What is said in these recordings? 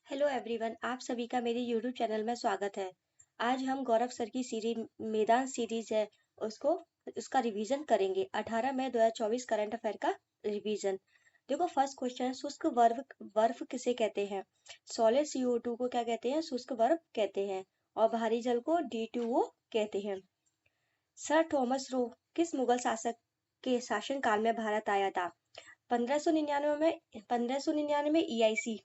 Hello everyone, आप सभी का मेरे यूट्यूब चैनल में स्वागत है। आज हम गौरव सर की सीरीज मैदान सीरीज है उसको उसका रिवीजन करेंगे। 18 मई 2024 करंट अफेयर का रिवीजन। देखो, फर्स्ट क्वेश्चन है, शुष्क बर्फ किसे कहते हैं? सॉलिड CO2 को क्या कहते हैं? शुष्क बर्फ कहते हैं। और भारी जल को D2O कहते हैं। सर थॉमस रो किस मुगल शासक के शासन काल में भारत आया था? 1599 में EIC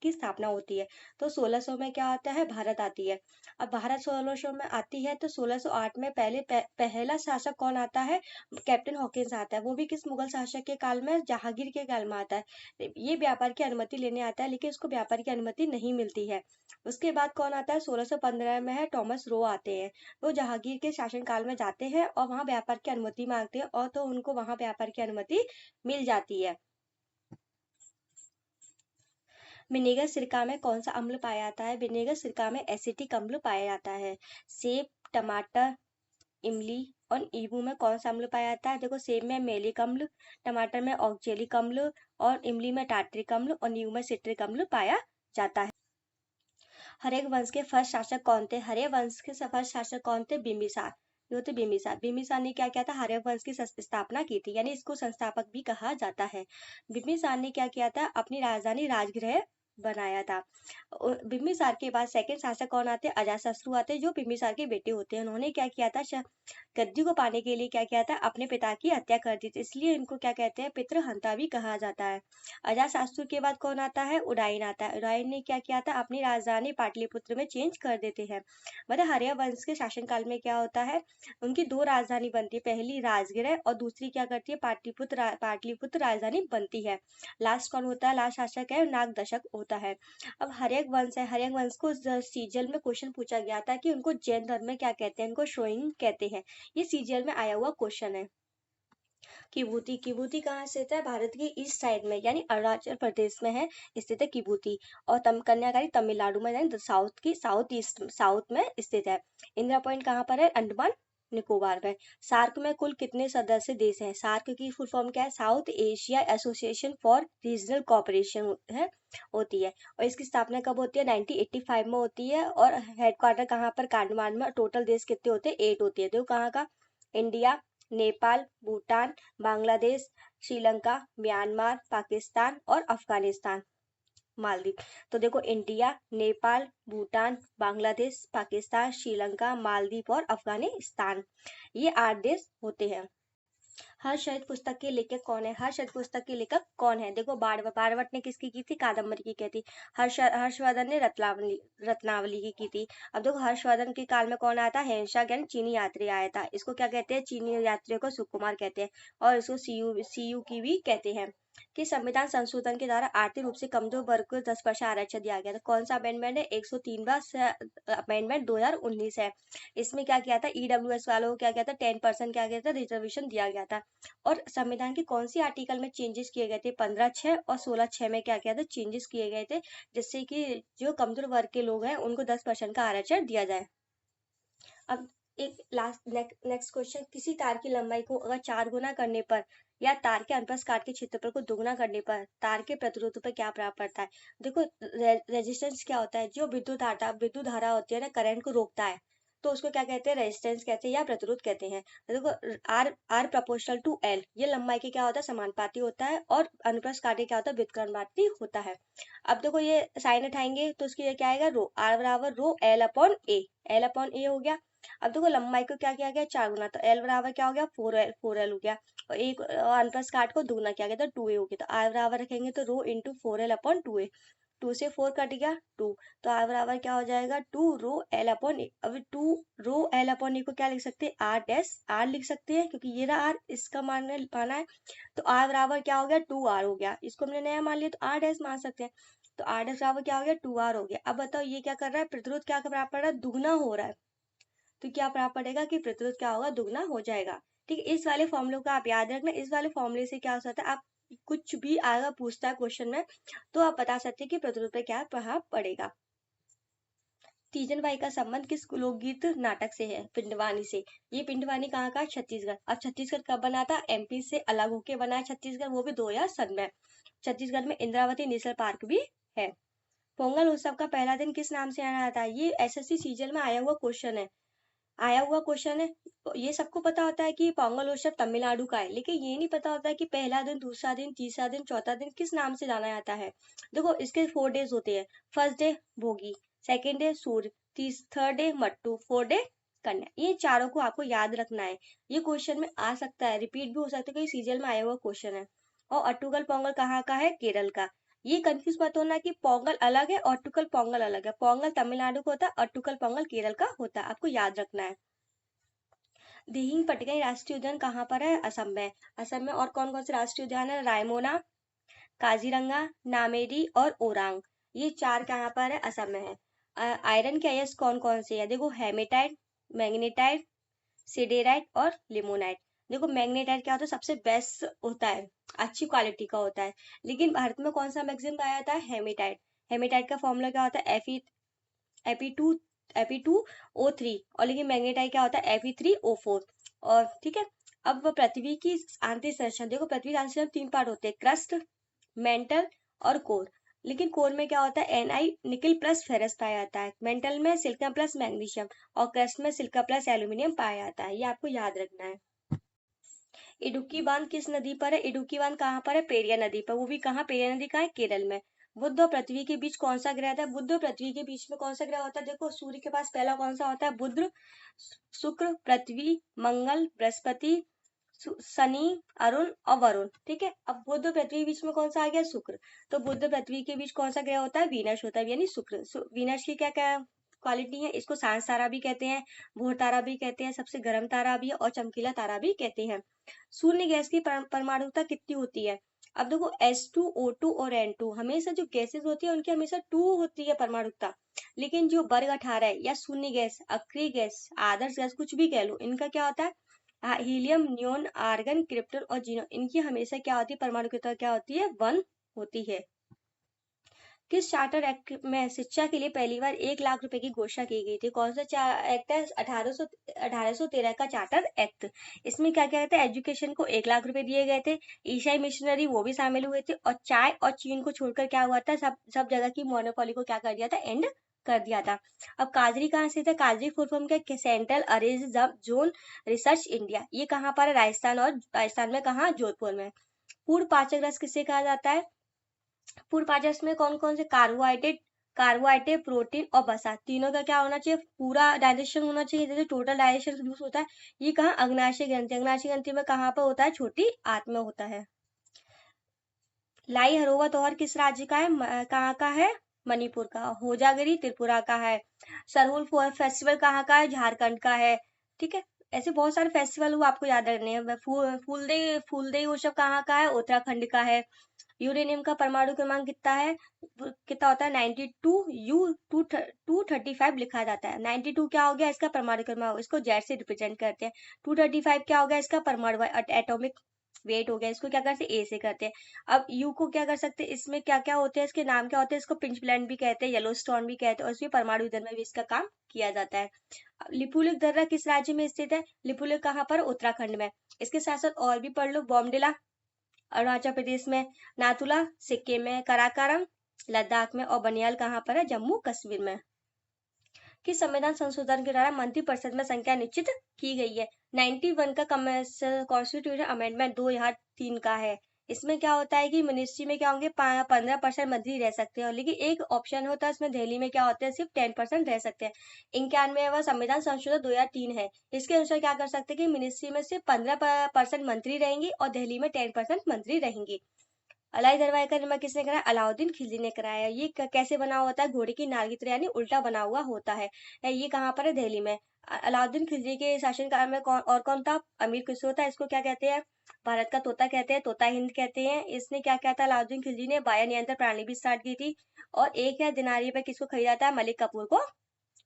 की स्थापना होती है। तो 1600 में क्या आता है? भारत आती है। अब भारत 1600 में आती है तो 1608 में पहला शासक कौन आता है? कैप्टन हॉकिंस आता है। वो भी किस मुगल शासक के काल में? जहांगीर के काल में आता है। ये व्यापार की अनुमति लेने आता है, लेकिन उसको व्यापार की अनुमति नहीं मिलती है। उसके बाद कौन आता है? 1615 में है, थॉमस रो आते हैं। वो जहांगीर के शासन काल में जाते हैं और वहां व्यापार की अनुमति मांगते हैं, और तो उनको वहां व्यापार की अनुमति मिल जाती है। विनेगर सिरका में कौन सा अम्ल पाया जाता है? विनेगर सिरका में एसिटिक अम्ल पाया जाता है। सेब, टमाटर, इमली और नींबू में कौन सा अम्ल पाया जाता है? देखो, सेब में मेलिक अम्ल, टमाटर में ऑक्जेलिक अम्ल और इमली में टार्ट्रिक अम्ल और नींबू में सिट्रिक अम्ल पाया जाता है। हरेक वंश के फर्स्ट शासक कौन थे? हरे वंश के फर्स्ट शासक कौन थे? बिम्बिसार। ये होते बिम्बिसार। बिम्बिसार ने क्या किया था? हरे वंश की स्थापना की थी, यानी इसको संस्थापक भी कहा जाता है। बिम्बिसार ने क्या किया था? अपनी राजधानी राजगृह बनाया था। बिम्बिसार के बाद सेकंड शासक कौन आते हैं? अजातशत्रु आते हैं, जो बिम्बिसार के बेटे होते हैं। उन्होंने क्या किया था? गद्दी को पाने के लिए क्या किया था? अपने पिता की हत्या कर दी थी, इसलिए इनको क्या कहते हैं? पितृहंता भी कहा जाता है। अजातशत्रु के बाद कौन आता है? उदयन आता है। उदयन ने क्या किया था? अपनी राजधानी पाटलिपुत्र में चेंज कर देते हैं। मतलब हर्य वंश के शासनकाल में क्या होता है? उनकी दो राजधानी बनती है, पहली राजगृह और दूसरी क्या करती है? पाटलिपुत्र राजधानी बनती है। लास्ट कौन होता है? लास्ट शासक है नागदशक होता है। अब हर्यक वंश है, हर्यक वंश को सीजल में क्वेश्चन पूछा गया था कि उनको जैन धर्म में क्या कहते हैं? उनको शोइंग कहते हैं। ये सीजीएल में आया हुआ क्वेश्चन है। किबूती, किबूती कहाँ स्थित है? भारत की ईस्ट साइड में, यानी अरुणाचल प्रदेश में है स्थित है किबूती। और कन्याकुमारी तमिलनाडु में, यानी साउथ ईस्ट साउथ में स्थित है। इंदिरा पॉइंट कहाँ पर है? अंडमान निकोबार में। सार्क में कुल कितने सदस्य देश हैं? सार्क की फुल फॉर्म क्या है? South Asia association for regional cooperation है, होती है। और इसकी स्थापना कब होती है? 1985 में होती है। और हेडक्वार्टर कहाँ पर? काठमांडू में। टोटल देश कितने होते हैं? 8 होती है। देखो कहाँ का? इंडिया, नेपाल, भूटान, बांग्लादेश, श्रीलंका, म्यांमार, पाकिस्तान और अफगानिस्तान, मालदीव। तो देखो, इंडिया, नेपाल, भूटान, बांग्लादेश, पाकिस्तान, श्रीलंका, मालदीव और अफगानिस्तान, ये 8 देश होते हैं। हर्षचरित पुस्तक के लेखक कौन है? हर्षचरित पुस्तक के लेखक कौन है? देखो, बाणभट्ट ने किसकी की थी? कादम्बरी की की थी। हर्षवर्धन ने रत्नावली की थी। अब देखो, हर्षवर्धन के काल में कौन आया था? हेनशाह, यानी चीनी यात्री आया था। इसको क्या कहते हैं? चीनी यात्रियों को सुकुमार कहते हैं। और इसको सीयू की भी कहते हैं। कि संविधान संशोधन के द्वारा आर्थिक रूप से कमजोर वर्ग को 10% आरक्षण दिया गया था। कौन सा अमेंडमेंट है? 103वां अमेंडमेंट 2019 है। इसमें क्या किया था? ईडब्ल्यूएस वालों को क्या किया था? 10% क्या किया था? रिजर्वेशन दिया गया था। और संविधान के कौन सी आर्टिकल में चेंजेस किए गए थे? 15(6) और 16(6) में क्या किया था? चेंजेस किए गए थे, जिससे कि जो कमजोर वर्ग के लोग हैं उनको 10% का आरक्षण दिया जाए। अब एक लास्ट नेक्स्ट क्वेश्चन, किसी तार की लंबाई को अगर 4 गुना करने पर या तार के अनुप्रस्थ काट के क्षेत्रफल को दोगुना करने पर तार के प्रतिरोध पर क्या प्रभाव पड़ता है? देखो, रेजिस्टेंस क्या होता है? जो विद्युत धारा होती है ना, करंट को रोकता है, तो उसको क्या कहते हैं? रेजिस्टेंस कहते हैं या प्रतिरोध कहते हैं। तो देखो, R R proportional to L, ये लंबाई के क्या होता है? समानुपाती होता है। और अनुप्रस्थ काट के क्या होता है? व्युत्क्रमानुपाती होता है। अब देखो, ये साइन उठाएंगे तो उसकी ये क्या आएगा? रो, आर बराबर रो एल अपॉन ए। एल अपॉन ए हो गया। अब देखो, लंबाई को क्या किया गया? 4 गुना, तो एल बराबर क्या हो गया? 4L हो गया। और एक अनुप्रस्थ काट को दुगुना किया गया तो 2A हो गया। तो आर बराबर रखेंगे तो rho into 4L upon 2A। 2 से 4 कट गया 2, तो आर बराबर क्या हो जाएगा? 2 रो एल अपॉन ए। अब 2 रो एल अपॉन ए को क्या लिख सकते हैं? आर डैश आर लिख सकते हैं, क्योंकि ये रहा आर, इसका माना है। तो आर बराबर क्या हो गया? 2R हो गया। इसको हमने नया मान लिया तो आर डैश मान सकते हैं। तो आर डैश बराबर क्या हो गया? 2R हो गया। अब बताओ, ये क्या कर रहा है? प्रतिरोध क्या बराबर पड़ रहा है? दुगना हो रहा है। तो क्या प्रभाव पड़ेगा कि प्रतिरोध क्या होगा? दुगना हो जाएगा। ठीक है, इस वाले फॉर्मूले को आप याद रखना। इस वाले फॉर्मूले से क्या हो सकता है? आप कुछ भी आएगा पूछता है क्वेश्चन में, तो आप बता सकते हैं कि प्रतिरोध पे क्या प्रभाव पड़ेगा। तीजन बाई का संबंध किस लोकगीत नाटक से है? पिंडवानी से। ये पिंडवानी कहाँ का? छत्तीसगढ़। अब छत्तीसगढ़ कब बना था? MP से अलग होके बना है छत्तीसगढ़, वो भी 2000 सन में। छत्तीसगढ़ में इंद्रावती नेशनल पार्क भी है। पोंगल उत्सव का पहला दिन किस नाम से जाना जाता है? ये एसएससी सीजन में आया हुआ क्वेश्चन है। ये सबको पता होता है कि पोंगल उत्सव तमिलनाडु का है, लेकिन ये नहीं पता होता है कि पहला दिन, दूसरा दिन, तीसरा दिन, चौथा दिन किस नाम से जाना जाता है। देखो, इसके 4 डेज होते हैं। First day Bhogi, second day Surya, third day Mattu, fourth day Kanya. ये चारों को आपको याद रखना है। ये क्वेश्चन में आ सकता है, रिपीट भी हो सकता है, क्योंकि सीरियल में आया हुआ क्वेश्चन है। और अट्टूगल पोंगल कहाँ का है? केरल का। ये कंफ्यूज मत होना कि पोंगल अलग है और अट्टूगल पोंगल अलग है। पोंगल तमिलनाडु का होता है, अट्टूगल पोंगल केरल का होता है, आपको याद रखना है। दिहिंग पटकाई राष्ट्रीय उद्यान कहाँ पर है? असम में। असम में और कौन कौन से राष्ट्रीय उद्यान है? रायमोना, काजीरंगा, नामेरी और ओरांग। ये 4 कहाँ पर है? असम में है। आयरन के अयस्क कौन कौन से है? देखो, हेमेटाइट, मैग्नेटाइट, सिडेराइट और लिमोनाइट। देखो, मैग्नेटाइट क्या होता है? सबसे बेस्ट होता है, अच्छी क्वालिटी का होता है। लेकिन भारत में कौन सा मैक्सिमम पाया जाता है? हेमेटाइट। हेमेटाइट का फॉर्मूला क्या होता है? Fe2O3। और लेकिन मैग्नेटाइट क्या होता है? Fe3O4। और ठीक है। अब पृथ्वी की आंतरिक संरचना देखो, पृथ्वी की आंतरिक संरचना 3 पार्ट होते हैं, क्रस्ट, मेंटल और कोर। लेकिन कोर में क्या होता है? Ni निकल प्लस फेरस पाया जाता है। मेंटल में सिलिकॉन प्लस मैग्नीशियम और क्रस्ट में सिलिका प्लस एल्यूमिनियम पाया जाता है। ये आपको याद रखना है। इडुक्की बांध किस नदी पर है? इडुक्की बांध कहाँ पर है? पेरिया नदी पर। वो भी कहाँ? पेरिया नदी कहाँ है? केरल में। बुध और पृथ्वी के बीच कौन सा ग्रह था? बुध और पृथ्वी के बीच में कौन सा ग्रह होता है? देखो, सूर्य के पास पहला कौन सा होता है? बुध, शुक्र, पृथ्वी, मंगल, बृहस्पति, शनि, अरुण और वरुण। ठीक है। अब बुध और पृथ्वी के बीच में कौन सा आ गया? शुक्र। तो बुध और पृथ्वी के बीच कौन सा ग्रह होता है? वीनस होता है, यानी शुक्र। वीनस की क्या क्या क्वालिटी है? इसको सांस तारा भी कहते हैं, भोर तारा भी कहते हैं, सबसे गर्म तारा भी है और चमकीला तारा भी कहते हैं। शून्य गैस की परमाणुता कितनी होती है? अब देखो, H2O2 और N2, हमेशा जो गैसेस होती है उनकी हमेशा 2 होती है परमाणुता। लेकिन जो वर्ग 18 है, या शून्य गैस, अक्रिय गैस, आदर्श गैस, कुछ भी कह लो, इनका क्या होता है? हीलियम, नियोन, आर्गन, क्रिप्टन और जीनोन, इनकी हमेशा क्या होती है? परमाणुता क्या होती है? 1 होती है। किस चार्टर एक्ट में शिक्षा के लिए पहली बार 1 लाख रुपए की घोषणा की गई थी? कौन सा एक्ट है? 1813 का चार्टर एक्ट। इसमें क्या क्या कहते हैं? एजुकेशन को 1 लाख रुपए दिए गए थे। ईसाई मिशनरी वो भी शामिल हुए थे। और चाय और चीन को छोड़कर क्या हुआ था? सब जगह की मोनोपोली को क्या कर दिया था? एंड कर दिया था। अब काजरी कहाँ से था? काजरी फुल फॉर्म क्या? Central arrays zone research India. ये कहाँ पर है? राजस्थान। और राजस्थान में कहाँ? जोधपुर में। पूर्ण पाचक रस किसे कहा जाता है? पूर्ण पाचक में कौन कौन से? कार्बोहाइड्रेट, प्रोटीन और वसा, तीनों का क्या होना चाहिए? पूरा डाइजेशन होना चाहिए। जैसे टोटल डाइजेशन यूज होता है। ये कहाँ? अग्नाशय ग्रंथि। अग्नाशय ग्रंथि में कहाँ पर होता है? छोटी आंत में होता है। लाई हरोवा त्योहार किस राज्य का है? कहाँ का है? मणिपुर का। होजागिरी त्रिपुरा का है। सरहुल फेस्टिवल कहाँ का है? झारखंड का है। ठीक है। ऐसे बहुत सारे फेस्टिवल वो आपको याद रखने हैं। फूलदेई उत्सव कहाँ का है? उत्तराखंड का है। यूरेनियम का परमाणु क्रमांक कितना है? कितना होता है? 92। U-235 लिखा जाता है। 92 क्या हो गया? इसका परमाणु क्रमांक, इसको जेड से रिप्रेजेंट करते हैं। 235 क्या हो गया? इसका परमाणु एटॉमिक वेट हो गया। इसको क्या करते हैं? ए से करते हैं। अब यू को क्या कर सकते हैं? इसमें क्या क्या होते हैं? इसके नाम क्या होते हैं? इसको पिंच ब्लेंड भी कहते हैं, येलो स्टोन भी कहते हैं, और इसमें परमाणु ईंधन में भी इसका काम किया जाता है। लिपुलेख दर्रा किस राज्य में स्थित है? लिपुलेख कहाँ पर? उत्तराखंड में। इसके साथ साथ और भी पढ़ लो। बॉमडिला अरुणाचल प्रदेश में, नाथुला सिक्किम में, कराकारम लद्दाख में, और बनियाल कहाँ पर है? जम्मू कश्मीर में। किस संविधान संशोधन के द्वारा मंत्रिपरिषद में संख्या निश्चित की गई है? 91 का कॉन्स्टिट्यूशन अमेंडमेंट 2003 का है। इसमें क्या होता है कि मिनिस्ट्री में क्या होंगे? 15% मंत्री रह सकते हैं, लेकिन एक ऑप्शन होता है इसमें, दिल्ली में क्या होता है? सिर्फ 10% रह सकते हैं। 91वां संविधान संशोधन 2003 है। इसके अनुसार क्या कर सकते हैं कि मिनिस्ट्री में सिर्फ 15% मंत्री रहेंगी और दिल्ली में 10% मंत्री रहेंगी। अलाई दरवाजा का निर्माण किसने कराया? अलाउद्दीन खिलजी ने कराया। ये कैसे बना होता है? घोड़े की नाल की तरह, यानी उल्टा बना हुआ होता है। ये कहाँ पर है? दिल्ली में। अलाउद्दीन खिलजी के शासनकाल में कौन था? अमीर खुसरो था। इसको क्या कहते हैं? भारत का तोता कहते हैं, तोता हिंद कहते हैं। इसने क्या किया था? अलाउद्दीन खिलजी ने वाया नियंत्रण प्रणाली भी स्टार्ट की थी। और 1,000 दिनारिया पे किसको खरीदा था? मलिक कपूर को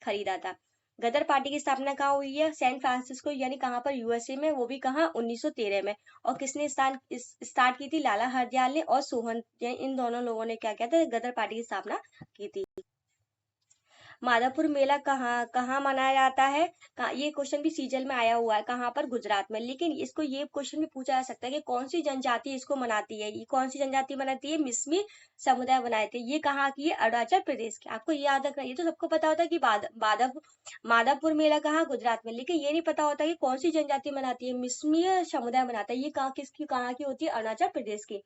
खरीदा था। गदर पार्टी की स्थापना कहाँ हुई है? सैन फ्रांसिस्को, यानी कहाँ पर? यूएसए में। वो भी कहाँ? 1913 में। और किसने स्टार्ट की थी? लाला हरदयाल ने और सोहन, इन दोनों लोगों ने क्या किया था? गदर पार्टी की स्थापना की थी। माधवपुर मेला कहाँ कहाँ मनाया जाता है? ये क्वेश्चन भी सीजल में आया हुआ है, कहाँ पर? गुजरात में। लेकिन इसको ये क्वेश्चन भी पूछा जा सकता है कि कौन सी जनजाति इसको मनाती है? ये कौन सी जनजाति मनाती है? मिसमी समुदाय बनाए थे। ये कहाँ की है? अरुणाचल प्रदेश की। आपको ये याद रखना, ये तो सबको पता होता है कि माधवपुर मेला कहाँ? गुजरात में। लेकिन ये नहीं पता होता कि कौन सी जनजाति मनाती है? मिसमी समुदाय मनाता है। ये कहाँ की होती है? अरुणाचल प्रदेश की।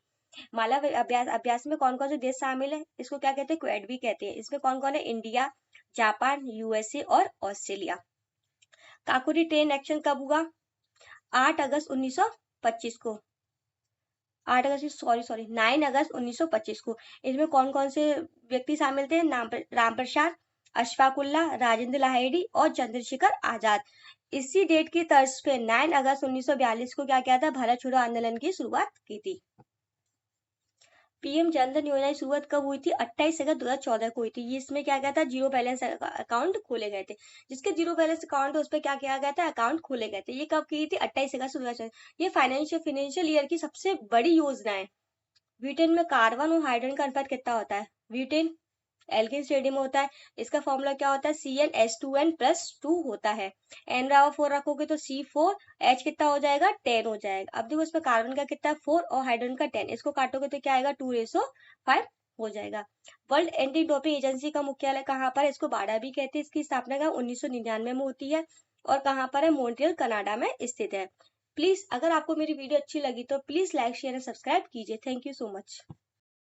माला अभ्यास अभ्यास में कौन कौन से देश शामिल है? इसको क्या कहते हैं? क्वेड भी कहते हैं। इसमें कौन कौन है? इंडिया, जापान, यूएसए और ऑस्ट्रेलिया। काकोरी ट्रेन एक्शन कब हुआ? 8 अगस्त 1925 को। 8 अगस्त, सॉरी 9 अगस्त 1925 को। इसमें कौन कौन से व्यक्ति शामिल थे? राम प्रसाद, अशफाकुल्ला, राजेंद्र लाहिड़ी और चंद्रशेखर आजाद। इसी डेट की तर्ज पे 9 अगस्त 1942 को क्या किया था? भारत छोड़ो आंदोलन की शुरुआत की थी। पीएम जनधन योजना की शुरुआत कब हुई थी? 28 अगस्त 2014 को हुई थी। ये इसमें क्या क्या था? जीरो बैलेंस अकाउंट खोले गए थे। जिसके जीरो बैलेंस अकाउंट है उस पर क्या किया गया था? अकाउंट खोले गए थे। ये कब की थी? 28 अगस्त 2014। ये फाइनेंशियल ईयर की सबसे बड़ी योजना है। ब्यूटेन में कार्बन और हाइड्रोजन का अनुपात कितना होता है? ब्यूटेन एल्किन स्टेडियम होता है। इसका फॉर्मूला क्या होता है? CnH2n+2 होता है। n बराबर 4 रखोगे तो C4, H कितना हो जाएगा? 10 हो जाएगा। अब देखो इसमें कार्बन का कितना है? 4 और हाइड्रोजन का 10। इसको काटोगे तो क्या आएगा? 2:5 हो जाएगा। वर्ल्ड एंटी डोपिंग एजेंसी का मुख्यालय कहाँ पर है? इसको बाडा भी कहते हैं। इसकी स्थापना का 1999 में होती है और कहाँ पर है? मॉन्ट्रियल कनाडा में स्थित है। प्लीज, अगर आपको मेरी वीडियो अच्छी लगी तो please like share and subscribe कीजिए। Thank you so much.